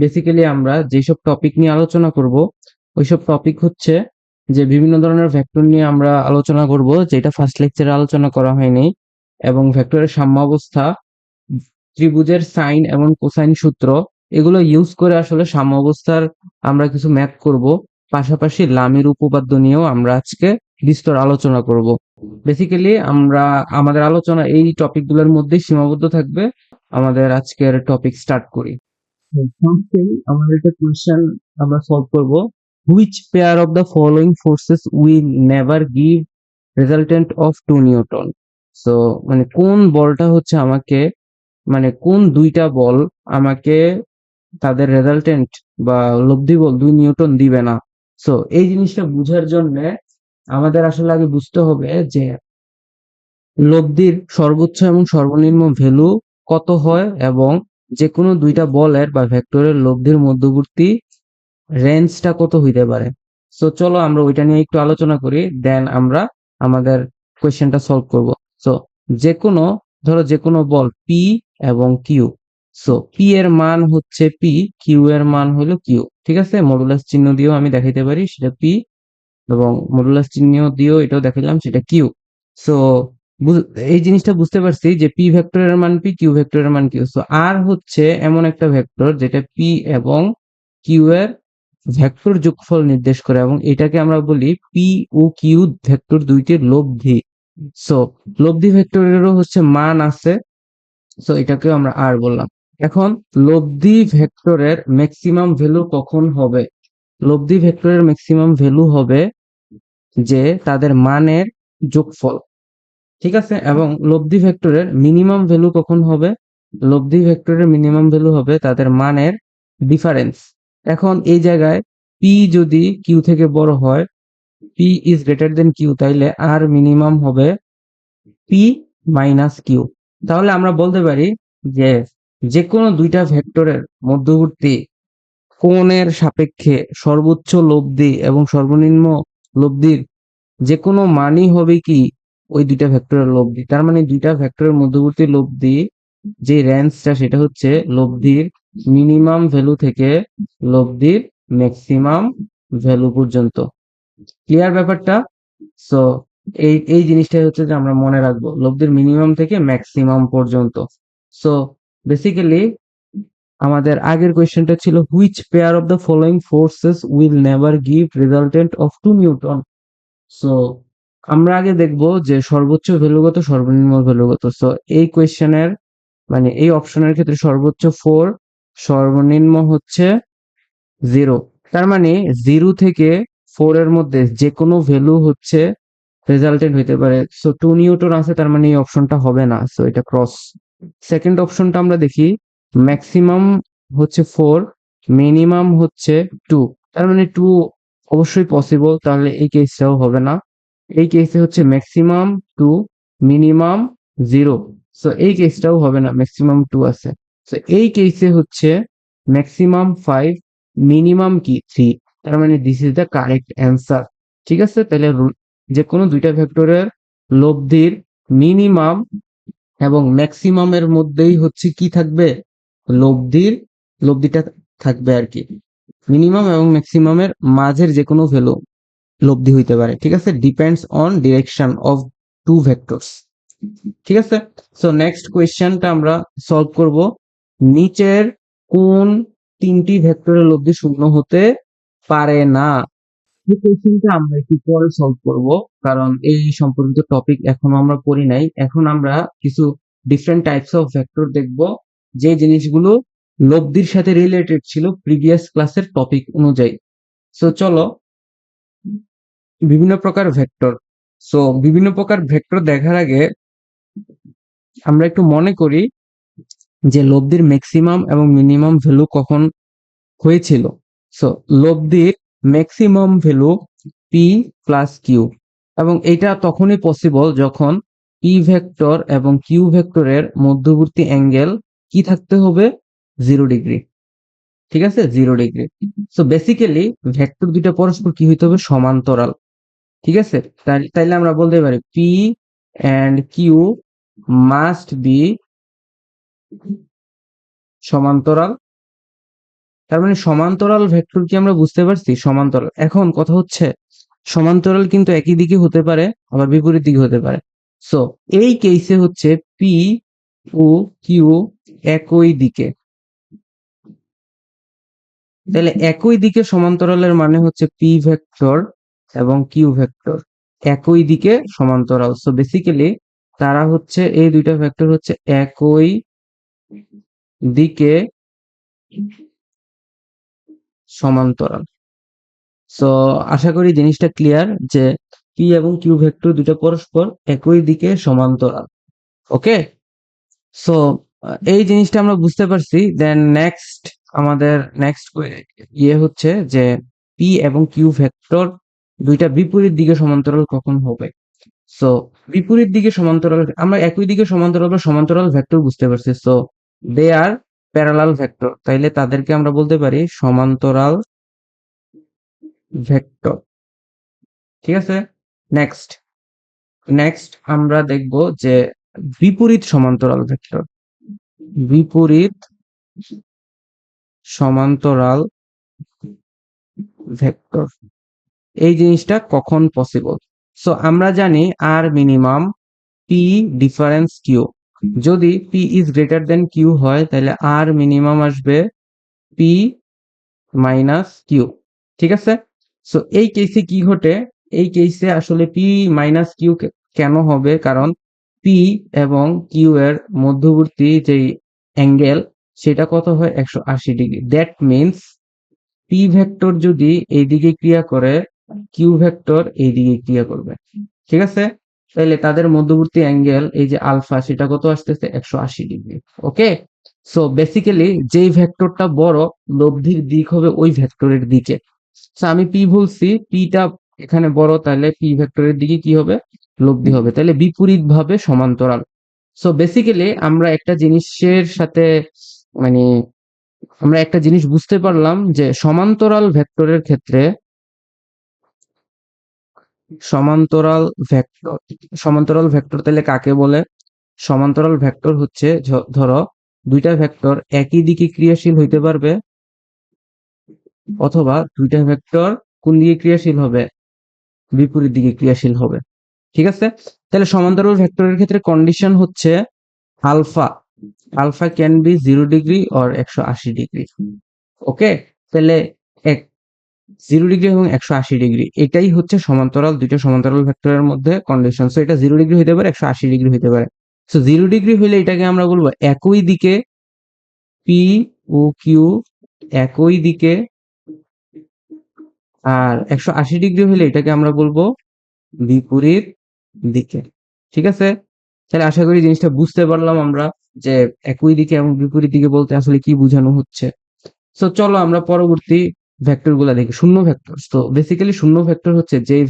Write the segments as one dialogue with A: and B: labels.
A: Basically আমরা যেসব topic নিয়ে আলোচনা করব ওইসব টপিক হচ্ছে যে বিভিন্ন ধরনের ভেক্টর নিয়ে আমরা আলোচনা করব, যেটা ফার্স্ট লেকচারে আলোচনা করা হয়নি। এবং ভেক্টরের সাম্যাবস্থা, ত্রিভুজের সাইন এবং কোসাইন সূত্র, এগুলো ইউজ করে আসলে সাম্যাবস্থার আমরা কিছু ম্যাথ করব। পাশাপাশি লামির উপপাদ্য নিয়েও আমরা আজকে বিস্তর আলোচনা করব। বেসিক্যালি আমরা আমাদের আলোচনা এই টপিকগুলোর মধ্যেই সীমাবদ্ধ থাকবে। আমাদের আজকের টপিক স্টার্ট করি। ফার্স্টেই আমাদের একটা কোয়েশ্চেন আমরা সলভ করব। Which pair of the following forces will never give resultant of 2 Newton? So মানে কোন বলটা হচ্ছে আমাকে, মানে কোন দুইটা বল আমাকে তাদের রেজাল্টেন্ট বা লব্ধি বল 2 নিউটন দিবে না? সো এই জিনিসটা বুঝার জন্য আমাদের আসলে আগে বুঝতে হবে যে লব্ধির সর্বোচ্চ এবং সর্বনিম্ন ভ্যালু কত হয়, এবং যে কোনো দুইটা বলের বা ভেক্টরের লব্ধির মধ্যবর্তী রেঞ্জটা কত হইতে পারে। সো চলো আমরা ওইটা নিয়ে একটু আলোচনা করি, দেন আমরা আমাদের কোয়েশ্চেনটা সলভ করব। সো যে কোনো, ধরো যে কোনো বল পি এবং কিউ। সো পি এর মান হচ্ছে পি, কিউ এর মান হলো কিউ। ঠিক আছে, মডুলাস চিহ্ন দিয়েও আমি দেখাইতে পারি সেটা পি, এবং মডুলাস চিহ্ন দিয়েও এটাও দেখাইলাম সেটা কিউ। সো এই জিনিসটা বুঝতে পারছি যে পি ভেক্টরের মান পি, কিউ ভেক্টরের মান কিউ। সো আর হচ্ছে এমন একটা ভেক্টর যেটা পি এবং কিউ এর ভেক্টর যোগফল নির্দেশ করে, এবং এটাকে আমরা বলি পি ও কিউ ভেক্টর দুইটির লব্ধি। সো লব্ধি ভেক্টরেরও হচ্ছে মান আছে, সো এটাকেও আমরা আর বললাম। এখন লব্ধি ভেক্টরের ম্যাক্সিমাম ভ্যালু কখন হবে? লব্ধি ভেক্টরের ম্যাক্সিমাম ভ্যালু হবে যে তাদের মানের যোগফল। ঠিক আছে, এবং লব্ধি ভেক্টরের মিনিমাম ভ্যালু কখন হবে? লব্ধি ভেক্টরের মিনিমাম ভ্যালু হবে তাদের মানের ডিফারেন্স। এখন এই জায়গায় পি যদি কিউ থেকে বড় হয়, P is greater than Q, তাইলে আর মিনিমাম হবে পি মাইনাস কিউ। তাহলে আমরা বলতে পারি যে যে কোনো দুইটা ভেক্টরের মধ্যবর্তী কোণের সাপেক্ষে সর্বোচ্চ লব্ধি এবং সর্বনিম্ন লব্ধির যে কোনো মানই হবে কি ওই দুইটা ভেক্টরের লব্ধি। তার মানে দুইটা ভেক্টরের মধ্যবর্তী লব্ধি যে রেঞ্জটা, সেটা হচ্ছে লব্ধির মিনিমাম ভ্যালু থেকে লব্ধির ম্যাক্সিমাম ভ্যালু পর্যন্ত। ক্লিয়ার ব্যাপারটা? সো এই এই জিনিসটাই হচ্ছে যে আমরা মনে রাখবো, লব্ধির মিনিমাম থেকে ম্যাক্সিমাম পর্যন্ত। সো বেসিক্যালি আমাদের আগের কোয়েশ্চেনটা ছিল which pair of the following forces will never give resultant of 2 Newton? So আমরা আগে দেখব যে সর্বোচ্চ ভ্যালুগত সর্বনিম্ন ভ্যালুগত। সো এই কোয়েশ্চেনের মানে এই অপশনের ক্ষেত্রে সর্বোচ্চ 4, সর্বনিম্ন হচ্ছে 0। তার মানে 0 থেকে 4 এর মধ্যে যে কোনো ভ্যালু হচ্ছে রেজাল্টেন্ট হইতে পারে। সো 2 নিউটন আছে, তার মানে এই অপশনটা হবে না, সো এটা ক্রস। সেকেন্ড অপশনটা আমরা দেখি, ম্যাক্সিমাম হচ্ছে 4, মিনিমাম হচ্ছে 2, তার মানে 2 অবশ্যই পসিবল, তাহলে এই কেসটাও হবে না। এই কেসে হচ্ছে ম্যাক্সিমাম 2, মিনিমাম 0, সো এই কেসটাও হবে না, ম্যাক্সিমাম 2 আছে। সো এই কেসে হচ্ছে ম্যাক্সিমাম 5, মিনিমাম কি 3, তার মানে this is the correct answer. ঠিক আছে, তাহলে যে কোনো দুইটা ভেক্টরের লব্ধির মিনিমাম এবং ম্যাক্সিমামের মধ্যেই হচ্ছে কি থাকবে, লব্ধিটা থাকবে আর কি। মিনিমাম এবং ম্যাক্সিমামের মাঝের যে কোনো ভ্যালু লব্ধি হইতে পারে। ঠিক আছে, depends on direction of two vectors. ঠিক আছে, সো নেক্সট কোয়েশ্চেনটা আমরা সলভ করব। নিচের কোন তিনটি ভেক্টরের লব্ধি শূন্য হতে পারে না? এই কোয়েশ্চেনটা আমরা একটু পরে সলভ করব, কারণ এই সম্পর্কিত টপিক এখনো আমরা পড়ি নাই। এখন আমরা কিছু ডিফারেন্ট টাইপস অফ ভেক্টর দেখব, যে জিনিসগুলো লব্ধির সাথে রিলেটেড ছিল প্রিভিয়াস ক্লাসের টপিক অনুযায়ী। সো চলো, বিভিন্ন প্রকার ভেক্টর। সো বিভিন্ন প্রকার ভেক্টর দেখার আগে আমরা একটু মনে করি যে লব্ধির ম্যাক্সিমাম এবং মিনিমাম ভ্যালু কখন হয়েছিল। সো লব্ধির maximum value P plus Q, এবং এটা তখনই পসিবল যখন পি ভেক্টর এবং কিউ ভেক্টরের মধ্যবর্তী অ্যাঙ্গেল কি থাকতে হবে, 0 ডিগ্রি। ঠিক আছে, 0 ডিগ্রি। সো বেসিক্যালি ভেক্টর দুইটা পরস্পর কি হইতে হবে, সমান্তরাল। ঠিক আছে, তাইলে আমরা বলতে পারি P and Q must be সমান্তরাল, তার মানে সমান্তরাল ভেক্টর কি আমরা বুঝতে পারছি? সমান্তরাল। এখন কথা হচ্ছে সমান্তরাল কিন্তু একই দিকে হতে পারে, আবার বিপরীত দিকে হতে পারে। সো এই কেসে হচ্ছে পি ও কিউ একই দিকে। তাহলে একই দিকে সমান্তরালের মানে হচ্ছে পি ভেক্টর এবং কিউ ভেক্টর একই দিকে সমান্তরাল। সো বেসিক্যালি তারা হচ্ছে, এই দুইটা ভেক্টর হচ্ছে একই দিকে সমান্তরাল। সো আশা করি জিনিসটা ক্লিয়ার যে পি এবং কিউ ভেক্টর দুটো পরস্পর একই দিকে সমান্তরাল। ওকে, সো এই জিনিসটা আমরা বুঝতে পারছি। দেন নেক্সট, আমাদের নেক্সট ইয়ে হচ্ছে যে পি এবং কিউ ভেক্টর দুইটা বিপরীত দিকে সমান্তরাল কখন হবে। সো বিপরীত দিকে সমান্তরাল, আমরা একই দিকে সমান্তরাল বা সমান্তরাল ভেক্টর বুঝতে পারছি। So they are parallel vector, তাইলে তাদেরকে আমরা বলতে পারি সমান্তরাল ভেক্টর। ঠিক আছে, নেক্সট নেক্সট আমরা দেখব যে বিপরীত সমান্তরাল ভেক্টর। বিপরীত সমান্তরাল ভেক্টর, এই জিনিসটা কখন পসিবল? সো আমরা জানি R minimum P difference Q. যদি P is greater than Q হয় তাহলে আর মিনিমাম আসবে পি মাইনাস কিউ। ঠিক আছে, সো এই কেসে কি ঘটে? এই কেসে আসলে পি মাইনাস কিউ কেন হবে? কারণ পি এবং কিউ এর মধ্যবর্তী যেই অ্যাঙ্গেল সেটা কত হয়? 180 degree. That means P vector যদি এইদিকে ক্রিয়া করে, কিউ ভেক্টর এইদিকে ক্রিয়া করবে। ঠিক আছে, তাহলে তাদের মধ্যবর্তী অ্যাঙ্গেল এই যে আলফা, সেটা কত আসতেছে? 180 ডিগ্রি। ওকে, সো বেসিক্যালি যেই ভেক্টরটা বড়, লব্ধির দিক হবে ওই ভেক্টরের দিকে। সো আমি পি বলছি, পিটা এখানে বড়, তাহলে পি ভেক্টরের দিকে কি হবে? লব্ধি হবে। তাহলে বিপরীত ভাবে সমান্তরাল। সো বেসিক্যালি আমরা একটা জিনিসের সাথে, মানে আমরা একটা জিনিস বুঝতে পারলাম যে সমান্তরাল ভেক্টরের ক্ষেত্রে, সমান্তরাল ভেক্টর, সমান্তরাল ভেক্টর তাহলে কাকে বলে? সমান্তরাল ভেক্টর হচ্ছে ধরো দুইটা ভেক্টর একই দিকে ক্রিয়াশীল হইতে পারবে, অথবা দুইটা ভেক্টর কোন দিকে ক্রিয়াশীল হবে? বিপরীত দিকে ক্রিয়াশীল হবে। ঠিক আছে, তাহলে সমান্তরাল ভেক্টরের ক্ষেত্রে কন্ডিশন হচ্ছে alpha, alpha can be 0 degree or 180 degree. Okay, তাহলে 0 ডিগ্রি এবং 180 ডিগ্রি, এটাই হচ্ছে সমান্তরাল, দুইটা সমান্তরাল ভেক্টরের মধ্যে কন্ডিশন। সো এটা 0 ডিগ্রি হইতে পারে, 180 ডিগ্রি হইতে পারে। সো 0 ডিগ্রি হইলে এটাকে আমরা বলবো একই দিকে, পি ও কিউ একই দিকে। আর 180 ডিগ্রি হইলে এটাকে আমরা বলবো বিপরীত দিকে। ঠিক আছে, তাহলে আশা করি জিনিসটা বুঝতে পারলাম আমরা যে একই দিকে এবং বিপরীত দিকে বলতে আসলে কি বোঝানো হচ্ছে। সো চলো আমরা পরবর্তী ভেক্টর গুলা দেখি। শূন্য ভেক্টর। তো বেসিক্যালি শূন্য ভেক্টর হচ্ছে যেই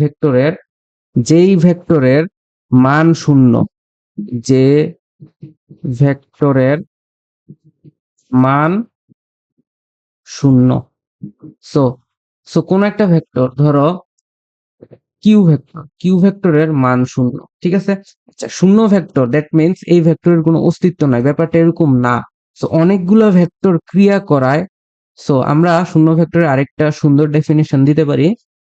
A: ভেক্টরের মান শূন্য, যে ভেক্টরের মান শূন্য। সো সো কোন একটা ভেক্টর, ধরো কিউ ভেক্টরের মান শূন্য। ঠিক আছে, আচ্ছা শূন্য ভেক্টর, দ্যাট মিনস এই ভেক্টরের কোনো অস্তিত্ব নাই, ব্যাপারটা এরকম না। সো অনেকগুলো ভেক্টর ক্রিয়া করায়। সো আমরা শূন্য ভেক্টরের আরেকটা সুন্দর ডেফিনেশন দিতে পারি,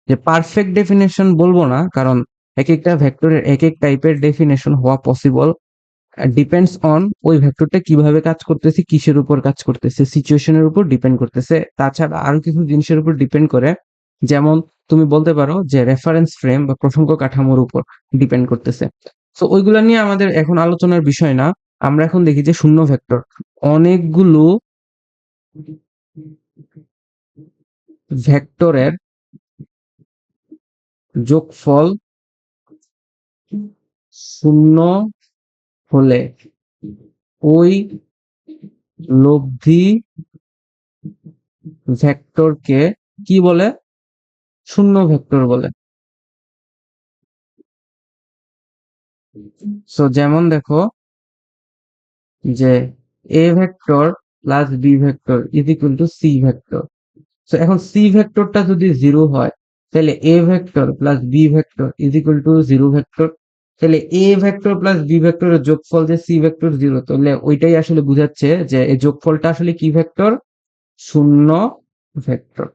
A: যে পারফেক্ট ডেফিনেশন বলবো না, কারণ এক একটা ভেক্টরের এক এক টাইপের ডেফিনেশন হওয়া পসিবল। ডিপেন্ডস অন ওই ভেক্টরটা কিভাবে কাজ করতেছে, কিসের উপর কাজ করতেছে, সিচুয়েশনের উপর ডিপেন্ড করতেছে। তাছাড়া আরো কিছু জিনিসের উপর ডিপেন্ড করে, যেমন তুমি বলতে পারো যে রেফারেন্স ফ্রেম বা প্রসঙ্গ কাঠামোর উপর ডিপেন্ড করতেছে। তো ওইগুলা নিয়ে আমাদের এখন আলোচনার বিষয় না। আমরা এখন দেখি যে শূন্য ভেক্টর, অনেকগুলো ভেক্টরের যোগফল শূন্য হলে ওই লব্ধি ভেক্টরকে কি বলে? শূন্য ভেক্টর বলে। সো যেমন দেখো যে A vector plus B vector is equal to C vector. So এখন সি ভেক্টরটা যদি 0 হয়, তাহলে A vector plus B vector is equal to 0 vector. তাহলে এ ভেক্টর প্লাস বি ভেক্টরের যোগফল যে সি ভেক্টর 0, তাহলে ওইটাই আসলে বুঝাচ্ছে যে এই যোগফলটা আসলে কি ভেক্টর? শূন্য ভেক্টর।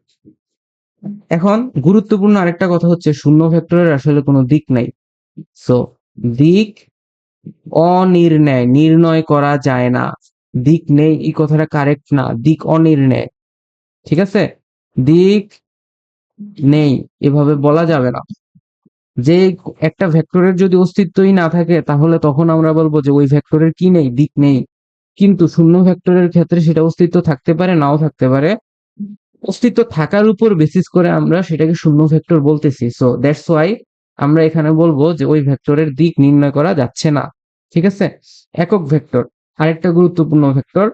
A: এখন গুরুত্বপূর্ণ আরেকটা কথা হচ্ছে শূন্য ভেক্টরের আসলে কোনো দিক নাই। সো দিক অনির্ণয়, নির্ণয় করা যায় না। দিক নেই এই কথাটা কারেক্ট না, দিক অনির্ণয়। ঠিক আছে, দিক নেই এভাবে বলা যাবে না। যে একটা ভেক্টরের যদি অস্তিত্বই না থাকে তাহলে তখন আমরা বলবো যে ওই ভেক্টরের কি নেই, দিক নেই। কিন্তু শূন্য ভেক্টরের ক্ষেত্রে সেটা অস্তিত্ব থাকতে পারে, নাও থাকতে পারে। অস্তিত্ব থাকার উপর বেসিস করে আমরা সেটাকে শূন্য ভেক্টর বলতেছি। সো দ্যাটস ওয়াই আমরা এখানে বলবো যে ওই ভেক্টরের দিক নির্ণয় করা যাচ্ছে না। ঠিক আছে, একক ভেক্টর আরেকটা গুরুত্বপূর্ণ ভেক্টর।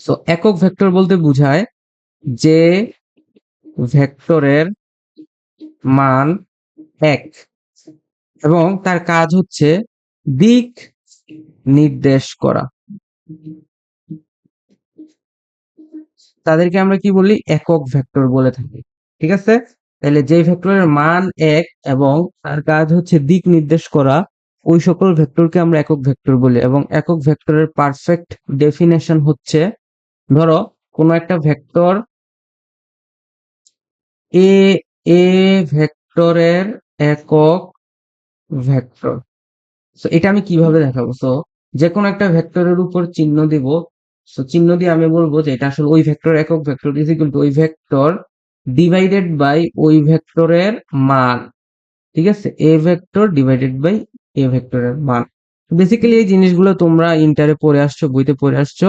A: সো একক ভেক্টর বলতে বোঝায় যে ভেক্টরের মান এক এবং তার কাজ হচ্ছে দিক নির্দেশ করা। তাদেরকে আমরা কি বলি, একক ভেক্টর বলে থাকি। ঠিক আছে, তাহলে যে ভেক্টরের মান এক এবং তার কাজ হচ্ছে দিক নির্দেশ করা, ওই সকল ভেক্টরকে আমরা একক ভেক্টর বলি। এবং একক ভেক্টরের পারফেক্ট ডেফিনেশন হচ্ছে, ধরো কোনো একটা ভেক্টর এ, এ ভেক্টরের একক ভেক্টর। সো এটা আমি কিভাবে দেখাবো? সো যে কোনো একটা ভেক্টরের উপর চিহ্ন দিব। সো চিহ্ন দিয়ে আমি বলবো যে এটা আসলে ওই ভেক্টর একক ভেক্টর ইজ ইকুয়াল টু ওই ভেক্টর ডিভাইডেড বাই ওই ভেক্টরের মান। ঠিক আছে, এ ভেক্টর ডিভাইডেড বাই এ ভেক্টরের মান। বেসিক্যালি এই জিনিসগুলো তোমরা ইন্টারে পড়ে আসছো, বইতে পড়ে আসছো,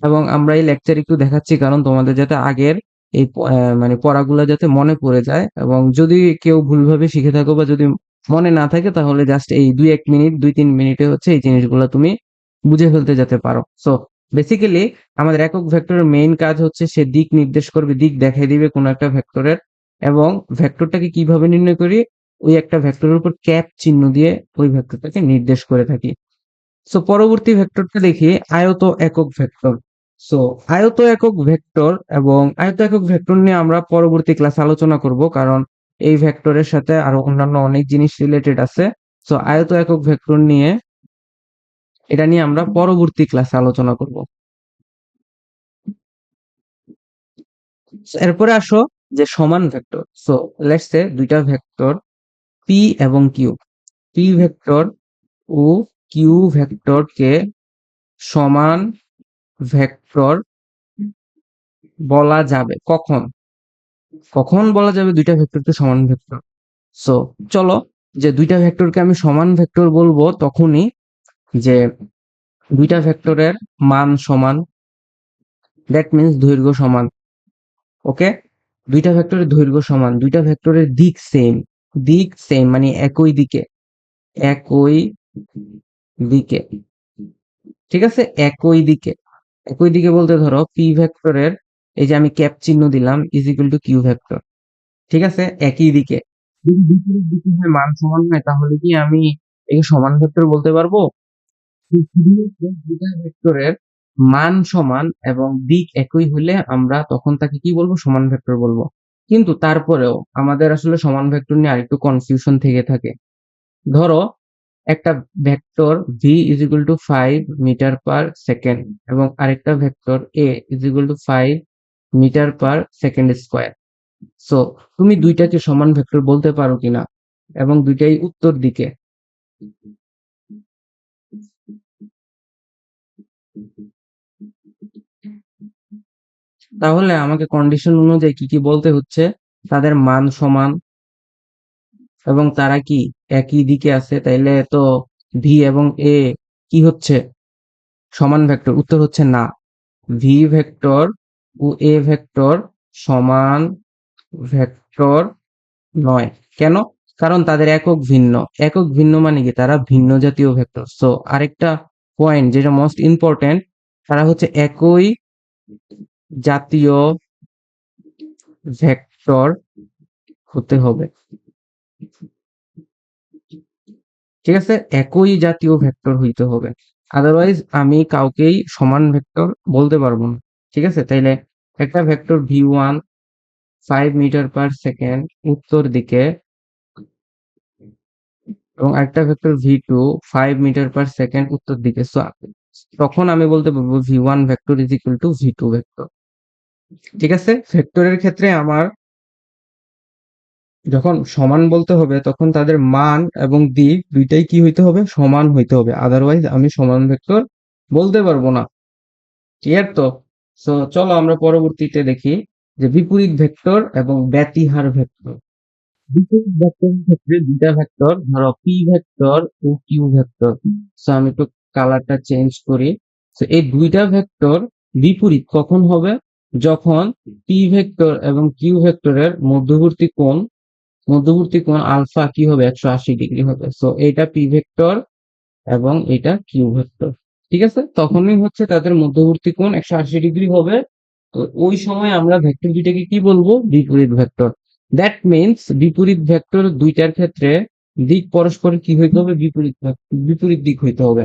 A: এবং আমরা এই লেকচার একটু দেখাচ্ছি কারণ তোমাদের যাতে আগের এই মানে পড়াগুলো যাতে মনে পড়ে যায়। এবং যদি কেউ ভুলভাবে শিখে থাকো বা যদি মনে না থাকে তাহলে জাস্ট এই 2-1 মিনিট 2-3 মিনিটে হচ্ছে এই জিনিসগুলো তুমি বুঝে ফেলতে যেতে পারো। সো বেসিক্যালি আমাদের একক ভেক্টরের মেইন কাজ হচ্ছে সে দিক নির্দেশ করবে, দিক দেখাই দিবে কোনো একটা ভেক্টরের। এবং ভেক্টরটাকে কিভাবে নির্ণয় করি, ওই একটা ভেক্টরের উপর ক্যাপ চিহ্ন দিয়ে ওই ভেক্টরটাকে নির্দেশ করে থাকি। সো পরবর্তী ভেক্টরটা দেখি আয়ত একক ভেক্টর। সো আয়ত একক ভেক্টর এবং আয়ত একক ভেক্টর নিয়ে আমরা পরবর্তী ক্লাসে আলোচনা করব কারণ এই ভেক্টরের সাথে আরো অন্যান্য অনেক জিনিস রিলেটেড আছে। সো আয়ত একক ভেক্টর নিয়ে এটা নিয়ে আমরা পরবর্তী ক্লাসে আলোচনা করব। এরপরে আসো যে সমান ভেক্টর। সো লেটস সে দুইটা ভেক্টর পি এবং Q, P vector O Q ভেক্টরকে সমান ভেক্টর বলা যাবে কখন? কখন বলা যাবে দুইটা ভেক্টরকে সমান ভেক্টর? সো চলো, যে দুইটা ভেক্টরকে আমি সমান ভেক্টর বলবো তখনই যে দুইটা ভেক্টরের মান সমান, দ্যাট মিন্স দৈর্ঘ্য সমান। ওকে, দুইটা ভেক্টরের দৈর্ঘ্য সমান, দুইটা ভেক্টরের দিক সেম, দিক সেম মানে একই দিকে, একই দিকে। ঠিক আছে, একই দিকে। একই দিকে বলতে ধরো পি ভেক্টরের এই যে আমি ক্যাপ চিহ্ন দিলাম is equal to Q vector. ঠিক আছে, একই দিকে। যদি বিপরীত দিকে হয় মান সমান হয় তাহলে কি আমি একে সমান ভেক্টর বলতে পারবো? শুধুমাত্র দুইটা ভেক্টরের মান সমান এবং দিক একই হলে আমরা তখন তাকে কি বলবো, সমান ভেক্টর বলবো। কিন্তু তারপরেও আমাদের আসলে সমান ভেক্টর নিয়ে আরেকটু কনফিউশন থেকে থাকে। ধরো একটা vector V is equal to 5 metre per second এবং আরেকটা vector A is equal to 5 metre per second square. So তুমি দুইটাকে সমান ভেক্টর বলতে পারো কিনা, এবং দুইটাই উত্তর দিকে। তাহলে আমাকে কন্ডিশন অনুযায়ী কি কি বলতে হচ্ছে, তাদের মান সমান এবং তারা কি একই দিকে আছে, তাইলে তো ভি এবং এ কি হচ্ছে, সমান ভেক্টর। উত্তর হচ্ছে না, ভি ভেক্টর ও এ ভেক্টর সমান ভেক্টর নয়। কেন? কারণ তাদের একক ভিন্ন। একক ভিন্ন মানে কি, তারা ভিন্ন জাতীয় ভেক্টর। সো আরেকটা পয়েন্ট যেটা মোস্ট ইম্পর্টেন্ট, তারা হচ্ছে একই জাতীয় ভেক্টর হতে হবে। ঠিক আছে, একই জাতীয় ভেক্টর হইতে হবে, আদারওয়াইজ আমি কাউকেই সমান ভেক্টর বলতে পারবো না। ঠিক আছে, তাইলে একটা vector V 1 5 metre per second উত্তর দিকে এবং একটা vector V 2 5 metre per second উত্তর দিকে। সো তখন আমি বলতে পারবো V 1 vector is equal to V 2 vector. ঠিক আছে, ভেক্টরের ক্ষেত্রে আমার যখন সমান বলতে হবে তখন তাদের মান এবং দিক দুইটাই কি হইতে হবে, সমান হইতে হবে, আদারওয়াইজ আমি সমান ভেক্টর বলতে পারবো না। ক্লিয়ার তো? সো চলো আমরা পরবর্তীতে দেখি যে বিপরীত ভেক্টর এবং ব্যতিহার ভেক্টর। বিপরীত ভেক্টরের ক্ষেত্রে দুইটা ভেক্টর, ধরো P vector O Q vector. So আমি একটু কালারটা চেঞ্জ করি। সো এই দুইটা ভেক্টর বিপরীত কখন হবে, যখন পি ভেক্টর এবং কিউ ভেক্টরের মধ্যবর্তী কোণ আলফা কি হবে, 180 ডিগ্রি হবে। সো এটা পি ভেক্টর এবং এটা কিউ ভেক্টর। ঠিক আছে, তখনই হচ্ছে তাদের মধ্যবর্তী কোণ 180 ডিগ্রি হবে। তো ওই সময় আমরা ভেক্টর দুইটাকে কি বলবো, বিপরীত ভেক্টর। দ্যাট মিনস বিপরীত ভেক্টর দুইটার ক্ষেত্রে দিক পরস্পর কি হইতে হবে, বিপরীত দিক হইতে হবে।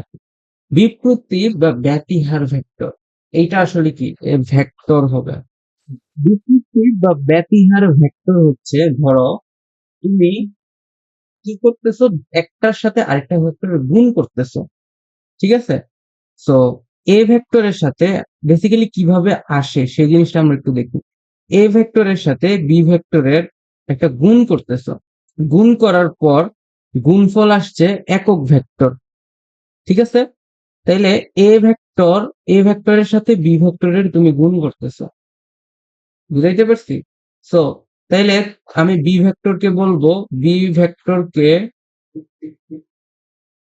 A: বিপ্রতীর বা ব্যতিহার ভেক্টর, এইটা আসলে কি, ভেক্টর হবে। বিপ্রতীর বা ব্যতিহার ভেক্টর হচ্ছে, ধরো তুমি কি করতেছো, একটার সাথে আরেকটা ভেক্টরের গুণ করতেছো। ঠিক আছে, সো এ ভেক্টরের সাথে বেসিক্যালি কিভাবে আসে সেই জিনিসটা আমরা একটু দেখি। এ ভেক্টরের সাথে বি ভেক্টরের একটা গুণ করতেছো, গুণ করার পর গুণফল আসছে একক ভেক্টর। ঠিক আছে, তাইলে এ ভেক্টরের সাথে বি ভেক্টরের তুমি গুণ করতেছো, বুঝাইতে পারছি? সো তাইলে আমি বি ভেক্টরকে বলবো, বি ভেক্টরকে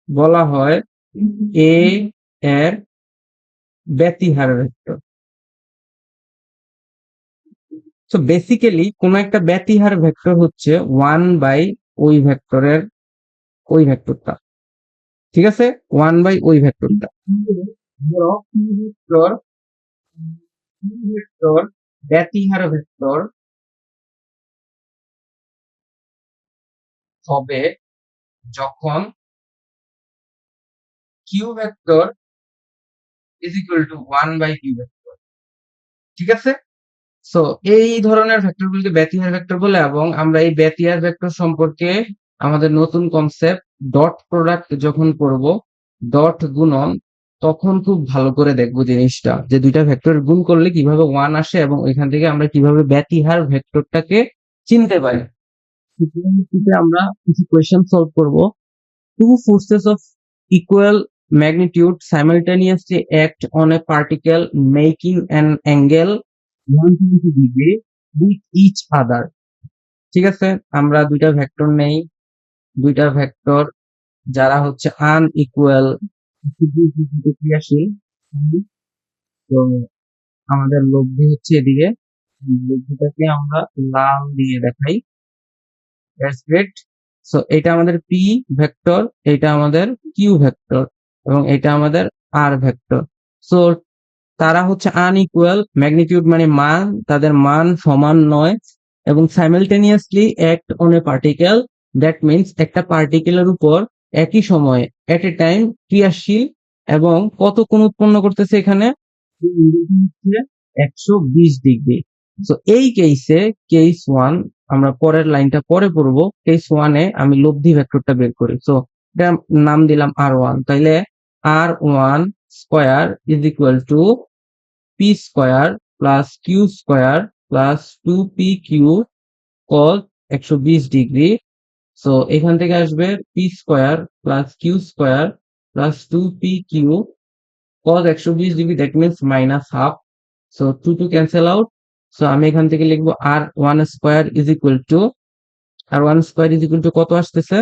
A: বলা হয় এ এর ব্যতিহার ভেক্টর। সো বেসিক্যালি কোন একটা ব্যতিহার ভেক্টর হচ্ছে 1 বাই ওই ভেক্টরের ওই ভেক্টরটা। ঠিক আছে, 1 বাই ওই ভেক্টরটা। ধরো পি ভেক্টর ব্যতিহার ভেক্টর হবে যখন Q vector is equal to 1 by Q vector. ঠিক আছে, সো এই ধরনের ভেক্টরগুলোকে ব্যতিহার ভেক্টর বলে, এবং আমরা এই ব্যতিহার ভেক্টর সম্পর্কে আমাদের নতুন কনসেপ্ট ডট প্রোডাক্ট যখন পড়বো, ডট গুণন, তখন খুব ভালো করে দেখবো জিনিসটা, যে দুইটা ভেক্টর গুণ করলে কিভাবে 1 আসে এবং এখান থেকে আমরা কিভাবে ব্যতিহার ভেক্টরটাকে চিনতে পারি। ত্রিকোণমিতিতে আমরা কিছু কোয়েশ্চেন সলভ করব। Two forces of equal magnitude simultaneously act on a particle making an angle 120 degree with each other. ঠিক আছে, আমরা দুইটা ভেক্টর নেই, দুইটা ভেক্টর যারা হচ্ছে আনইকুয়াল ক্রিয়াশীল। তো আমাদের লব্ধি হচ্ছে এদিকে, লব্ধিটাকে আমরা লাল দিয়ে দেখাই। That's great. সো এটা আমাদের পি ভেক্টর, এটা আমাদের কিউ ভেক্টর, এবং এটা আমাদের আর ভেক্টর। সো তারা হচ্ছে আনইকুয়াল, ম্যাগনিটিউড মানে মান, তাদের মান সমান নয়, এবং simultaneously act on a particle. That means একটা পার্টিকেলের উপর একই সময়ে এট এ টাইম ক্রিয়াশীল, এবং কত কোণ উৎপন্ন করতেছে এখানে, 120 ডিগ্রি। তো এই কেসে, কেস ওয়ান, আমরা পরের লাইনটা পরে পড়বো, কেস ওয়ানে আমি লব্ধি ভেক্টরটা বের করি। সো এটা নাম দিলাম আর1। তাইলে আর1 square is equal to P square plus Q square plus 2pq cos 120 degree. So এখান থেকে আসবে P square plus Q square plus 2pq cos 120 degree, that means minus half. So 2 cancel out. So আমি এখান থেকে লিখবো R one square is equal to কত আসতেছে,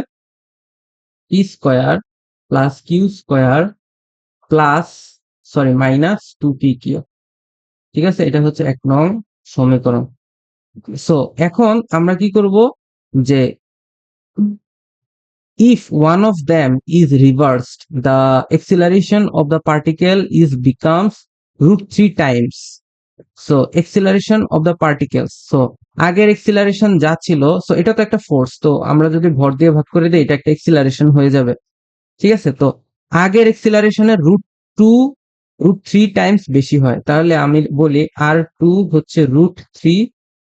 A: P square plus Q square plus, sorry, minus 2pq। ঠিক আছে, এটা হচ্ছে 1 নং সমীকরণ। সো এখন আমরা কি করব, যে if one of them is reversed, the acceleration of the particle is becomes √3 times. So acceleration of the particles, so আগের acceleration যা ছিল, সো এটা তো একটা ফোর্স, তো আমরা যদি ভর দিয়ে ভাগ করে দিই এটা একটা acceleration হয়ে যাবে। ঠিক আছে, তো আগের acceleration-এর √3 টাইমস বেশি হয়, তাহলে আমি বলি R2 হচ্ছে √3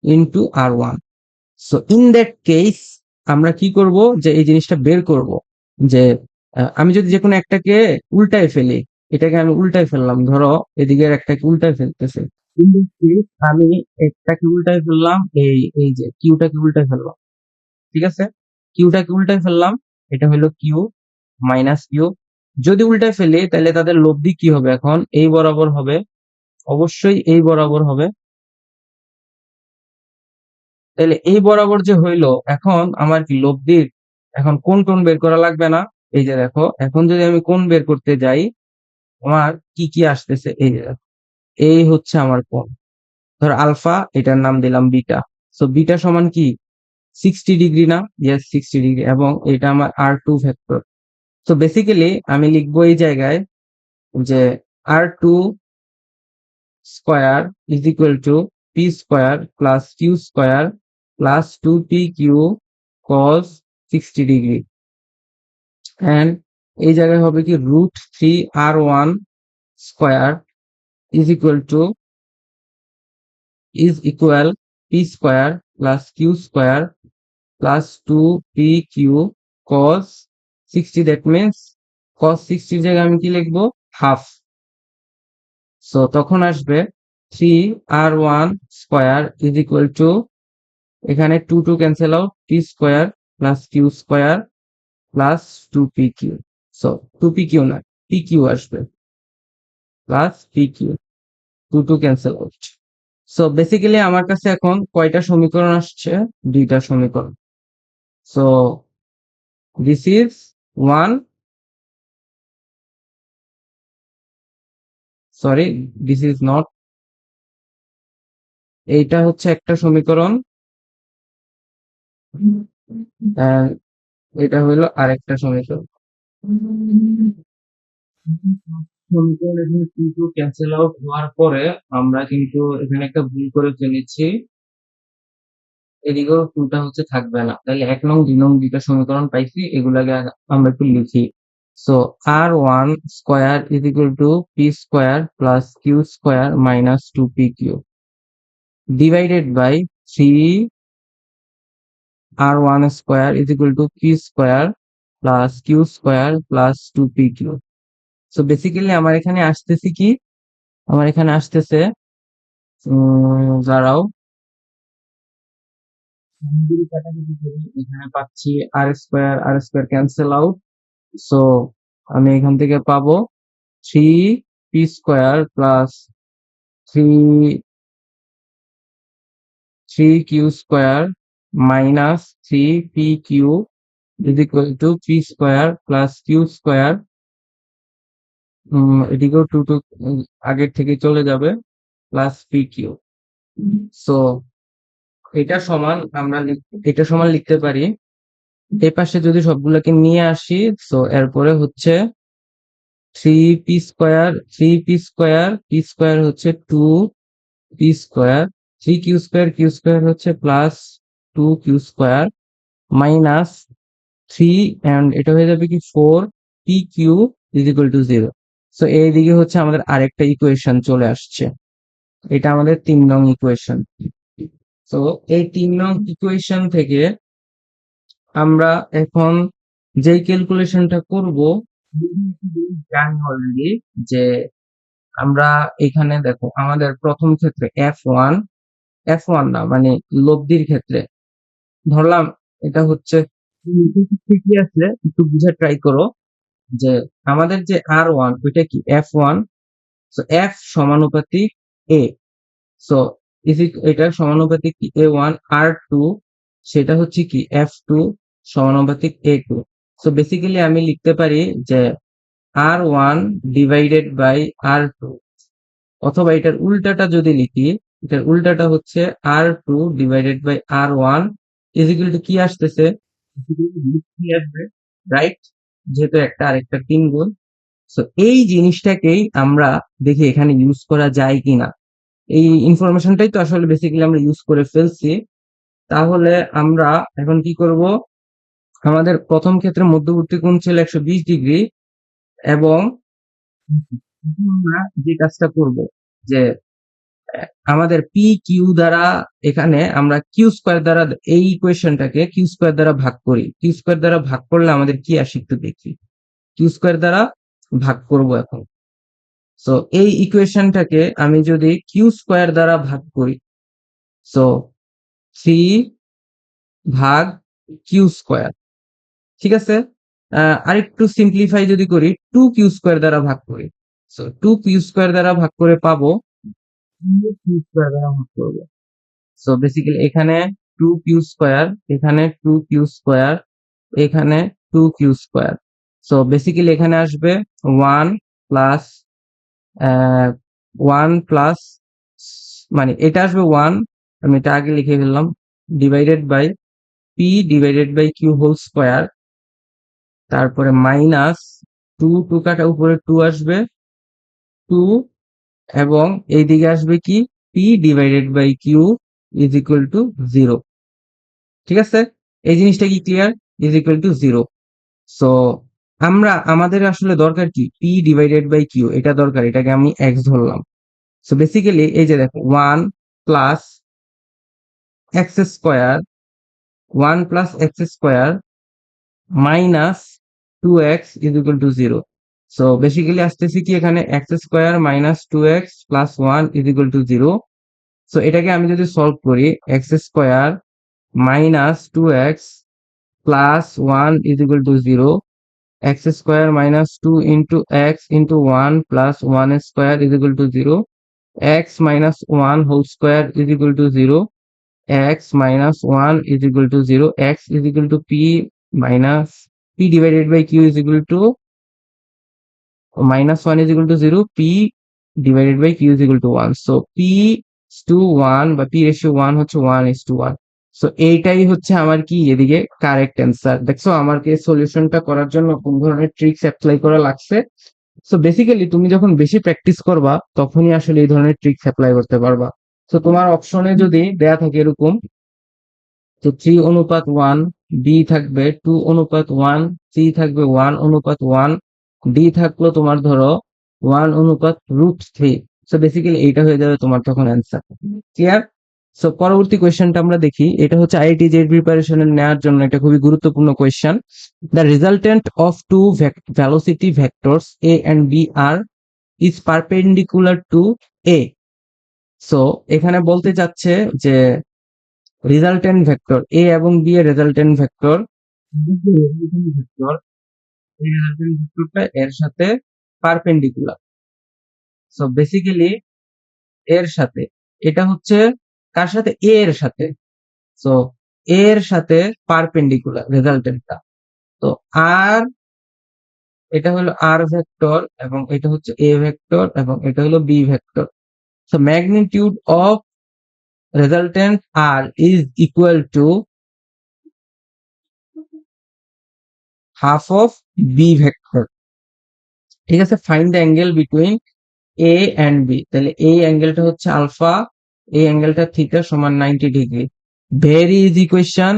A: into R1। So in that case আমরা কি করব, যে এই জিনিসটা বের করব, যে আমি যদি যে কোনো একটাকে উল্টায় ফেলি, এটাকে আমি উল্টায় ফেললাম, ধরো এদিকের একটাকে উল্টায় ফেলতেছি, আমি একটাকে উল্টাই ফেললাম, এই যে কিউটাকে উল্টাই ফেললাম, ঠিক আছে? কিউটাকে উল্টাই ফেললাম, এটা হলো কিউ মাইনাস কিউ। যদি উল্টাই ফেলি তাহলে তাদের লব্ধি কি হবে? এখন এই বরাবর হবে, অবশ্যই এই বরাবর হবে। তাহলে এই বরাবর যে হইলো, এখন আমার কি লব্ধির এখন কোণ বের করা লাগবে না? এই যে দেখো, এখন যদি আমি কোণ বের করতে যাই, আমার কি কি আসতেছে? এই যে দেখো, এই হচ্ছে আমার কোণ। ধর আলফা, এটার নাম দিলাম বিটা। সো বিটা সমান কি 60 ডিগ্রি না? ইয়েস 60 ডিগ্রি, এবং এটা আমার R2 ভেক্টর। তো বেসিক্যালি আমি লিখবো এই জায়গায় যে R2 square is equal to P square plus Q square plus 2pq cos 60 degree, and এই জায়গায় হবে কি √3r1 square is equal P square plus Q square plus 2pq cos 60, that means cos 60 জায়গায় আমি কি লিখবো? হাফ। সো তখন আসবে 3r1 square is equal to, এখানে 2 cancel out, P square plus Q square plus 2pq। So 2pq না, pq আসবে, plus pq, 2 cancel out. So basically আমার কাছে এখন কয়টা সমীকরণ আসছে? দুইটা সমীকরণ। So this is one, sorry this is not, এইটা হচ্ছে একটা সমীকরণ, and এটা হইলো আরেকটা সমীকরণ। সমীকরণ এখানে কিন্তু ক্যান্সেল আউট হওয়ার পরে আমরা কিন্তু এখানে একটা ভুল করে ফেলেছি, এদিকেও টুটা হচ্ছে থাকবে না, তাহলে 1 নং 2 নং দুইটা সমীকরণ পাইছি, এগুলাকে আমরা একটু লিখি। So r1 square is equal to P square plus Q square minus 2pq divided by 3r1 square is equal to P square plus Q square plus 2pq। So basically আমার এখানে আসতেছে কি? আমার এখানে আসতেছে দাঁড়াও, যদি কাটাকুটি করি, এখানে পাচ্ছি R square cancel out. So আমি এখান থেকে পাবো 3p square plus 3q square minus 3pq is equal to P square plus Q square, এদিকেও টু আগের থেকে চলে যাবে, প্লাস pq। সো এটা সমান এটা সমান লিখতে পারি, এই পাশে যদি সবগুলোকে নিয়ে আসি, সো এরপরে হচ্ছে 3p স্কয়ার হচ্ছে 2p স্কয়ার, 3q স্কয়ার হচ্ছে plus 2q square minus 3, and এটা হয়ে যাবে কি 4pq is equal to 0। So এইদিকে হচ্ছে আমাদের আরেকটা ইকুয়েশন চলে আসছে, এটা আমাদের 3 নং ইকুয়েশন। তো এই 3 নং ইকুয়েশন থেকে আমরা এখন যেই ক্যালকুলেশনটা করব, জানি অলরেডি যে আমরা এখানে দেখো আমাদের প্রথম ক্ষেত্রে এফ ওয়ান না, মানে লব্ধির ক্ষেত্রে ধরলাম এটা হচ্ছে কি আছে, একটু বুঝে ট্রাই করো যে আমাদের যে R1 ওইটা কি F1, সো এফ সমানুপাতিক এ, সো এটা সমানুপাতিক কি A1, R2 সেটা হচ্ছে কি F2 সমানুপাতিক A2। সো বেসিক্যালি আমি লিখতে পারি যে R1 ডিভাইডেড বাই R2, অথবা এটার উল্টাটা যদি লিখি, এটার উল্টাটা হচ্ছে R2 divided by R1 is equal to কি আসতেছে? আসবে, রাইট? যেহেতু একটা আরেকটা 3 গুণ। সো এই জিনিসটাকেই আমরা দেখি এখানে ইউজ করা যায় কিনা। এই ইনফরমেশনটাই তো আসলে বেসিক্যালি আমরা ইউজ করে ফেলছি। তাহলে আমরা এখন কি করব? আমাদের প্রথম ক্ষেত্রে মধ্যবর্তী কোণ ছিল 120 ডিগ্রি, এবং আমরা যে কাজটা করব যে আমাদের পি কিউ দ্বারা, এখানে আমরা কিউ স্কয়ার দ্বারা এই ইকুয়েশনটাকে কিউ স্কয়ার দ্বারা ভাগ করি। কিউ স্কয়ার দ্বারা ভাগ করলে আমাদের কি আসে একটু দেখি। কিউ স্কয়ার দ্বারা ভাগ করব এখন। সো এই ইকুয়েশনটাকে আমি যদি কিউ স্কোয়ার দ্বারা ভাগ করি, সো 3 ভাগ কিউ স্কোয়ার, ঠিক আছে। আরেকটু সিম্পলিফাই যদি করি, 2 কিউ স্কোয়ার দ্বারা ভাগ করি, সো 2 কিউ স্কোয়ার দ্বারা ভাগ করে পাবো 2 কিউ স্কোয়ার দ্বারা ভাগ করবো। সো বেসিক্যালি এখানে 2 কিউ স্কোয়ার, এখানে 2 কিউ স্কোয়ার, এখানে 2 কিউ স্কোয়ার। সো বেসিক্যালি এখানে আসবে 1 প্লাস 1 প্লাস, মানে এটা আসবে 1, আমি এটা আগে লিখে ফেললাম, divided by P divided by Q whole square, তারপরে মাইনাস 2 2 কাটা উপরে 2 আসবে 2, এবং এইদিকে আসবে কি P divided by Q is equal to 0। ঠিক আছে, এই জিনিসটা কি clear? Is equal to 0। So আমাদের আসলে দরকার কি, পি ডিভাইডেড বাই কিউ, এটা দরকার, এটাকে আমি এক্স ধরলাম। সো বেসিক্যালি এই যে দেখো 1 plus x square, 1 plus x square minus 2x is equal to 0। So basically আসতেছি কি এখানে x square minus 2x plus 1 is equal to 0। So এটাকে আমি যদি সলভ করি, x square minus 2x plus 1 is equal to 0, x square minus 2 into x into 1 plus 1 square is equal to 0, x minus 1 whole square is equal to 0, x minus 1 is equal to 0, x is equal to p minus p divided by q is equal to minus 1 is equal to 0, p divided by q is equal to 1. So p is to 1 বা p ratio 1 হচ্ছে 1 is to 1. So এইটাই হচ্ছে আমার কি এদিকে correct answer. দেখছো আমাকে সলিউশনটা করার জন্য কোন ধরনের ট্রিক্স অ্যাপ্লাই করা লাগছে। সো বেসিক্যালি তুমি যখন বেশি প্র্যাকটিস করবা তখনই আসলে এই ধরনের ট্রিক্স অ্যাপ্লাই করতে পারবা। সো তোমার অপশনে যদি দেয়া থাকে এরকম, তো 3 অনুপাত 1, বি থাকবে 2 অনুপাত 1, সি থাকবে 1 অনুপাত 1, ডি থাকলো তোমার ধরো 1 অনুপাত রুট 3। সো বেসিক্যালি এইটা হয়ে যাবে তোমার তখন অ্যান্সার। ক্লিয়ার? সো পরবর্তী কোয়েশ্চেনটা আমরা দেখি, এটা হচ্ছে আইআইটি জেড প্রিপারেশনের নেওয়ার জন্য এটা খুবই গুরুত্বপূর্ণ question. The resultant of two velocity vectors A and B R is perpendicular to A. So এখানে বলতে চাচ্ছে যে রেজাল্টেন্ট ভেক্টর এ এবং বি এর রেজাল্টেন্ট ভেক্টর, ভেক্টর এই রেজাল্টেন্ট ভেক্টরটা এর সাথে পারপেন্ডিকুলার। সো বেসিক্যালি এর সাথে, এটা হচ্ছে কার সাথে, এ এর সাথে। সো এর সাথে পারপেন্ডিকুলার রেজাল্টেন্টটা। তো আর এটা হলো আর ভেক্টর, এবং এটা হচ্ছে এ ভেক্টর, এবং এটা হলো B vector. So magnitude of resultant R is equal to half of B vector. ঠিক আছে, find the angle between A and B. তাহলে এই অ্যাঙ্গেলটা হচ্ছে আলফা, এই অ্যাঙ্গেলটা থিটা সমান 90 ডিগ্রি। Very easy question.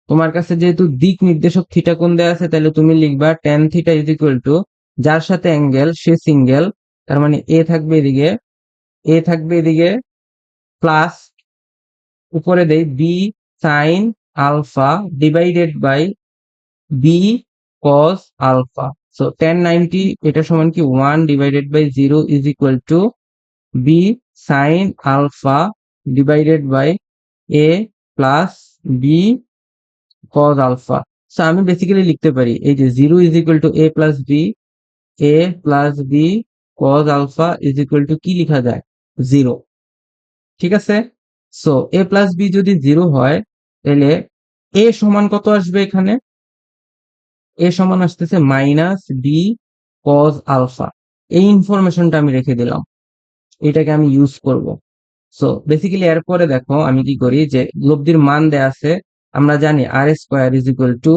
A: তোমার কাছে যেহেতু দিক নির্দেশক থিটা কোণ দেয়া আছে, তাহলে তুমি লিখবা tan theta is equal two যার সাথে অ্যাঙ্গেল সে সিঙ্গেল, তার মানে এ থাকবে এদিকে, এ থাকবে এদিকে, প্লাস উপরে দেই B sine alpha divided by B cos alpha. So tan 90 এটা সমান কি 1 divided by 0 is equal to B sine alpha divided by A plus B cos alpha. So আমি বেসিক্যালি লিখতে পারি এই যে 0 is equal to A plus B, A plus B cos alpha is equal to কি লিখা যায়, 0। ঠিক আছে, সো এ প্লাস বি যদি 0 হয়, তাহলে এ সমান কত আসবে এখানে, এ সমান আসতেছে মাইনাস বি কজ আলফা। এই ইনফরমেশনটা আমি রেখে দিলাম, এটাকে আমি ইউজ করব। সো বেসিক্যালি এরপরে দেখো আমি কি করি, যে লব্ধির মান দেয়া আছে, আমরা জানি R square is equal to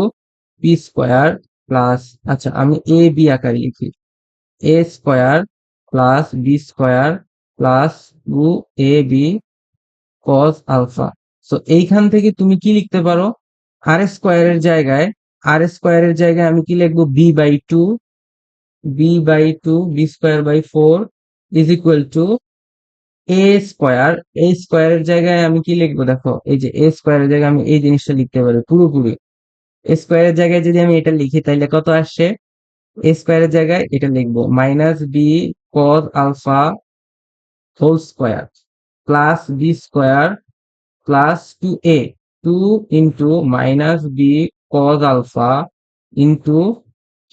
A: P square plus, আচ্ছা আমি এ বি আকারে লিখি, A square plus B square plus 2ab cos alpha. So এইখান থেকে তুমি কি লিখতে পারো, আর স্কোয়ারের জায়গায়, আর স্কোয়ারের জায়গায় আমি কি লিখবো, B by two, B by two, B square by 4 is equal to A square. A স্কোয়ারের জায়গায় আমি কি লিখবো, দেখো এই যে এ স্কোয়ারের জায়গায় আমি এই জিনিসটা লিখতে পারি পুরোপুরি। এ স্কোয়ারের জায়গায় যদি আমি এটা লিখি তাহলে কত আসছে, এ স্কোয়ারের জায়গায় এটা লিখবো minus B cos alpha whole square plus b square plus 2a 2 into minus b cos alpha into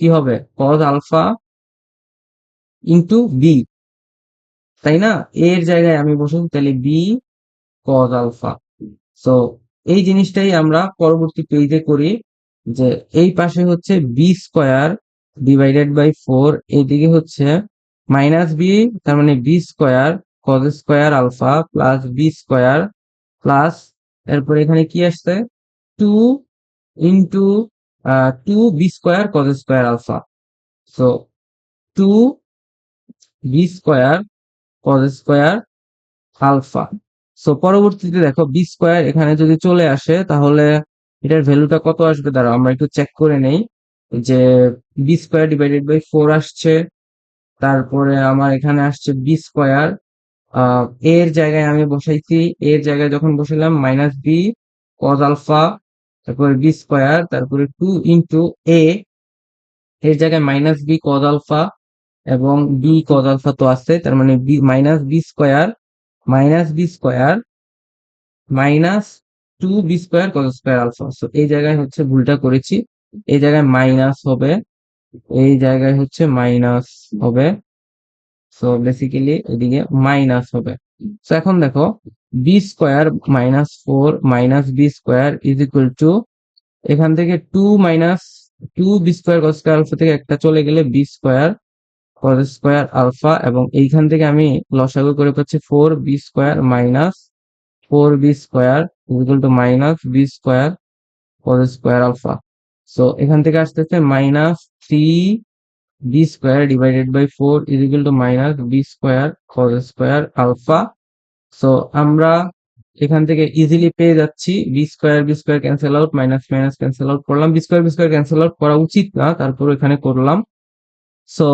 A: কি হবে cos alpha into b, তাই না? এর জায়গায় আমি বসাবো তাহলে b cos alpha। সো এই জিনিসটাই আমরা পরবর্তী পেজে করি, যে এই পাশে হচ্ছে বি স্কোয়ার ডিভাইডেড বাই 4, এইদিকে হচ্ছে মাইনাস বি, তার মানে B square cos square alpha plus B square plus, এরপর এখানে কি আসছে 2 into 2 B square cos square alpha. So 2 B square cos square alpha. So পরবর্তীতে দেখো বি স্কোয়ার এখানে যদি চলে আসে তাহলে এটার ভ্যালুটা কত আসবে, দাঁড়াও আমরা একটু চেক করে নেই, যে বি স্কোয়ার ডিভাইডেড বাই 4 আসছে, তারপরে আমার এখানে আসছে বি স্কোয়ার, এর জায়গায় আমি বসাইছি, এর জায়গায় যখন বসাইলাম মাইনাস বি কজ আলফা, তারপরে বি স্কোয়ার, তারপরে 2 ইন্টু এ, এর জায়গায় মাইনাস বি কজ আলফা এবং বি কজ আলফা তো আছে, তার মানে B minus B square minus 2 B square cos square alpha. So এই জায়গায় হচ্ছে ভুলটা করেছি, এই জায়গায় মাইনাস হবে, এই জায়গায় হচ্ছে মাইনাস হবে, সো বেসিক্যালি এদিকে মাইনাস হবে। সো এখন দেখো B square minus 4 minus B square is equal to, এখান থেকে 2 minus 2 B square cos square alpha থেকে একটা চলে গেলে B square cos square alpha, এবং এইখান থেকে আমি লসাগু করে পাচ্ছি 4 B square minus 4 B square equal to minus B square cos square alpha. So এখান থেকে আসতেছে minus 3 B square divided by 4 is equal to minus B square cos square alpha. So আমরা এখান থেকে ইজিলি পেয়ে যাচ্ছি B square cancel out, minus minus cancel out করলাম, B square cancel out করা উচিত না, তারপর এখানে করলাম। সো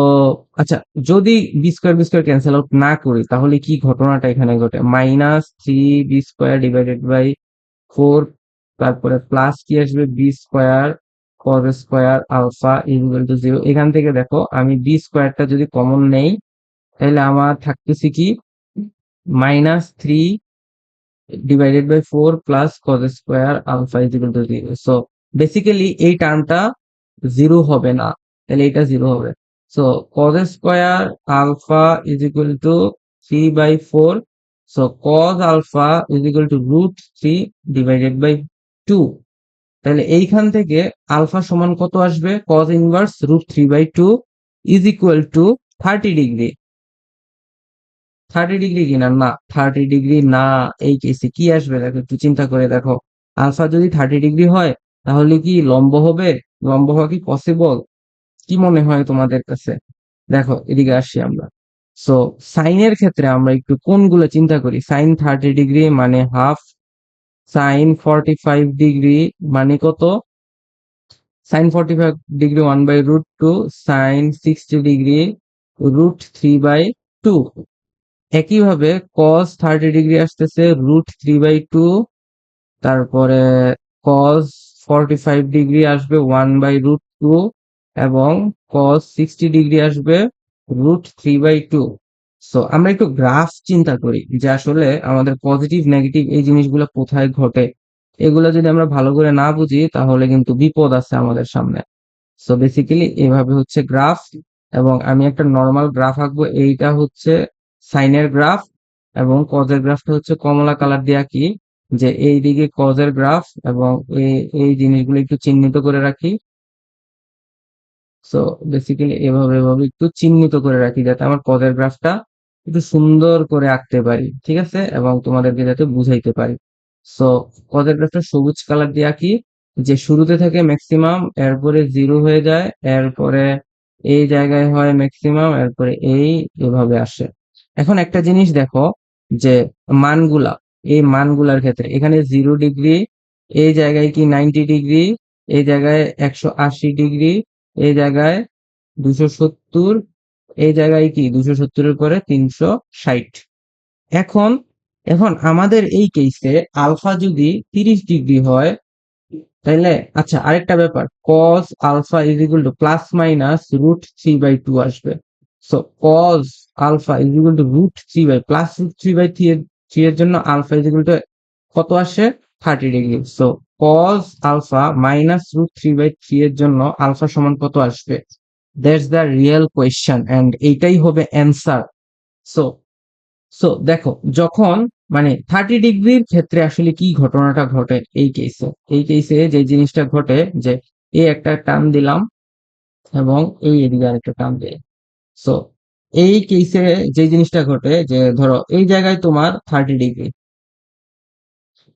A: আচ্ছা, যদি বি স্কোয়ার ক্যান্সেল আউট না করি তাহলে কি ঘটনাটা এখানে ঘটে, minus 3 B square divided by 4, তারপরে প্লাস কি আসবে B square cos square alpha equal to 0। এখান থেকে দেখো আমি বি স্কোয়ারটা যদি কমন নেই তাহলে আমার থাকতেছে কি minus 3 divided by 4 plus cos square alpha equal to 0। So basically এই টার্মটা 0 হবে না, তাহলে এটা 0 হবে। So cos square alpha is equal to 3 by 4, so cos alpha is equal to root 3 divided by 2। তাহলে এইখান থেকে আলফা সমান কত আসবে, cos inverse root 3 by 2 is equal to 30 degree. 30 degree কিনা, না 30 ডিগ্রি না, এই কেসে কি আসবে দেখো, একটু চিন্তা করে দেখো, আলফা যদি 30 ডিগ্রি হয় তাহলে কি লম্ব হবে, লম্ব হওয়া কি পসিবল, কি মনে হয় তোমাদের কাছে? দেখো এদিকে আসি আমরা। সো সাইনের ক্ষেত্রে আমরা একটু কোনগুলো চিন্তা করি, সাইন 30 ডিগ্রি মানে হাফ, সাইন 45 ডিগ্রি মানে কত, sine 45 degree 1 by root 2, sine 60 degree root 3 by 2। একইভাবে cos 30 ডিগ্রি আসতেছে রুট 3 বাই 2, তারপরে cos 45 ডিগ্রি আসবে 1 বাই রুট 2, এবং cos 60 ডিগ্রি আসবে রুট 3 বাই 2। সো আমরা একটু গ্রাফ চিন্তা করি যে আসলে আমাদের পজিটিভ নেগেটিভ এই জিনিসগুলো কোথায় ঘটে, এগুলো যদি আমরা ভালো করে না বুঝি তাহলে কিন্তু বিপদ আছে আমাদের সামনে। সো বেসিক্যালি এভাবে হচ্ছে গ্রাফ, এবং আমি একটা নর্মাল গ্রাফ আঁকবো, এইটা হচ্ছে সাইনের গ্রাফ এবং কজের গ্রাফটা হচ্ছে কমলা কালার দিয়ে আঁকি, যে এইদিকে কজের গ্রাফ, এবং এই এই জিনিসগুলো একটু চিহ্নিত করে রাখি। সো বেসিক্যালি এভাবে এভাবে একটু চিহ্নিত করে রাখি যাতে আমার কজের গ্রাফটা একটু সুন্দর করে আঁকতে পারি, ঠিক আছে, এবং তোমাদেরকে যাতে বুঝাইতে পারি। সো কজের গ্রাফটা সবুজ কালার দিয়ে আঁকি, যে শুরুতে থাকে ম্যাক্সিমাম, এরপরে 0 হয়ে যায়, এরপরে এই জায়গায় হয় ম্যাক্সিমাম, এরপরে এই এভাবে আসে। এখন একটা জিনিস দেখো, যে মানগুলা, এই মানগুলার ক্ষেত্রে এখানে 0 ডিগ্রি, এই জায়গায় কি 90 ডিগ্রি, এই জায়গায় 180 ডিগ্রি, এই জায়গায় 270, এই জায়গায় কি 270 এর পরে 360। এখন এখন আমাদের এই কেসে আলফা যদি 30 ডিগ্রি হয় তাইলে, আচ্ছা আরেকটা ব্যাপার, cos alpha is equal to plus minus root 3 by 2 আসবে। So cos alpha is equal to root three by plus root three by three এর জন্য আলফা ইজ ইকুয়াল টু কত আসে 30 degree. So cos alpha minus root three by three এর জন্য আলফা সমান কত আসবে? That's the real question and এইটাই হবে অ্যান্সার। সো সো দেখো, যখন মানে 30 ডিগ্রির ক্ষেত্রে আসলে কি ঘটনাটা ঘটে এই কেসে যে জিনিসটা ঘটে যে এই একটা টান দিলাম এবং এই এদিকে আরেকটা টান দিই। সো এই কেসে যে জিনিসটা ঘটে যে ধরো এই জায়গায় তোমার 30 ডিগ্রি,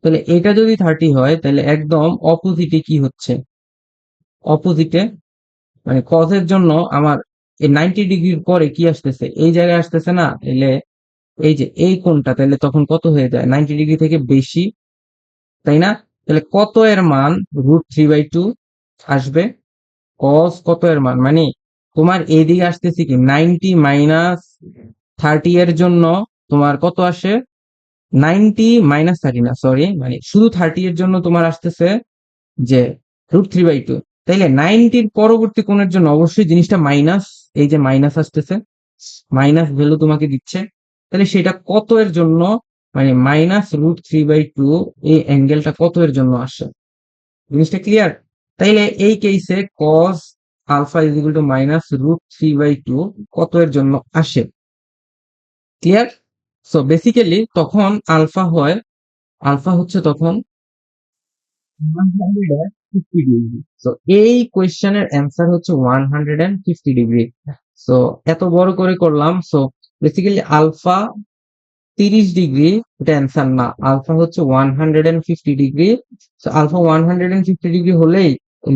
A: তাহলে এটা যদি 30 হয় তাহলে একদম অপোজিটে কি হচ্ছে? অপোজিটে মানে কজের জন্য আমার এই 90 ডিগ্রির পরে কি আসতেছে? এই জায়গায় আসতেছে না? তাহলে এই যে এই কোণটা তাহলে তখন কত হয়ে যায়? 90 ডিগ্রি থেকে বেশি, তাই না? তাহলে কত এর মান √3/2 আসবে? কস কত এর মান মানে তোমার এইদিকে আসতেছে কি 90 মাইনাস 30 এর জন্য তোমার কত আসে? 90 মাইনাস 30 না, সরি, মানে শুধু 30 এর জন্য তোমার আসতেছে যে √3/2। তাইলে 90-র পরবর্তী কোণের জন্য অবশ্যই জিনিসটা মাইনাস, এই যে মাইনাস আসতেছে, মাইনাস ভ্যালু তোমাকে দিচ্ছে। তাহলে সেটা কত এর জন্য মানে মাইনাস √3/2 এই অ্যাঙ্গেলটা কত এর জন্য আসে? জিনিসটা ক্লিয়ার? তাইলে এই কেসে cos alpha is equal to minus √3/2 কত এর জন্য আসে? ক্লিয়ার? সো বেসিক্যালি তখন আলফা হচ্ছে তখন 150 ডিগ্রি। সো এই কোয়েশ্চেনের অ্যান্সার হচ্ছে 150 ডিগ্রি। সো এত বড় করে করলাম। সো বেসিক্যালি আলফা 30 ডিগ্রি, এটা অ্যান্সার না, আলফা হচ্ছে 150 ডিগ্রি। আলফা 150 ডিগ্রি হলেই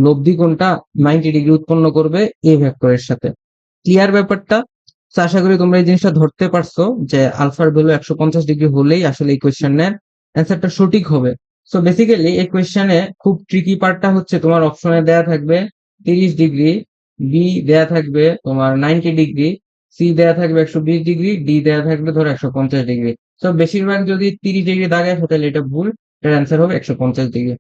A: লব্ধি কোণটা 90 ডিগ্রি উৎপন্ন করবে এ ভেক্টরের সাথে। ক্লিয়ার ব্যাপারটা? তো আশা করি তোমরা এই জিনিসটা ধরতে পারছো যে আলফার ভ্যালু 150 ডিগ্রি হলেই আসলে এই কোয়েশ্চেনের অ্যান্সারটা সঠিক হবে। সো বেসিক্যালি এই কোয়েশ্চেনে খুব ট্রিকি পার্টটা হচ্ছে তোমার অপশনে দেয়া থাকবে 30 ডিগ্রি, বি দেয়া থাকবে তোমার 90 ডিগ্রি, সি দেয়া থাকবে 120 ডিগ্রি, ডি দেয়া থাকবে ধরো 150 ডিগ্রি। তো বেশিরভাগ যদি 30 ডিগ্রি দাগায় তাহলে এটা ভুল, এটার অ্যান্সার হবে 150 ডিগ্রি।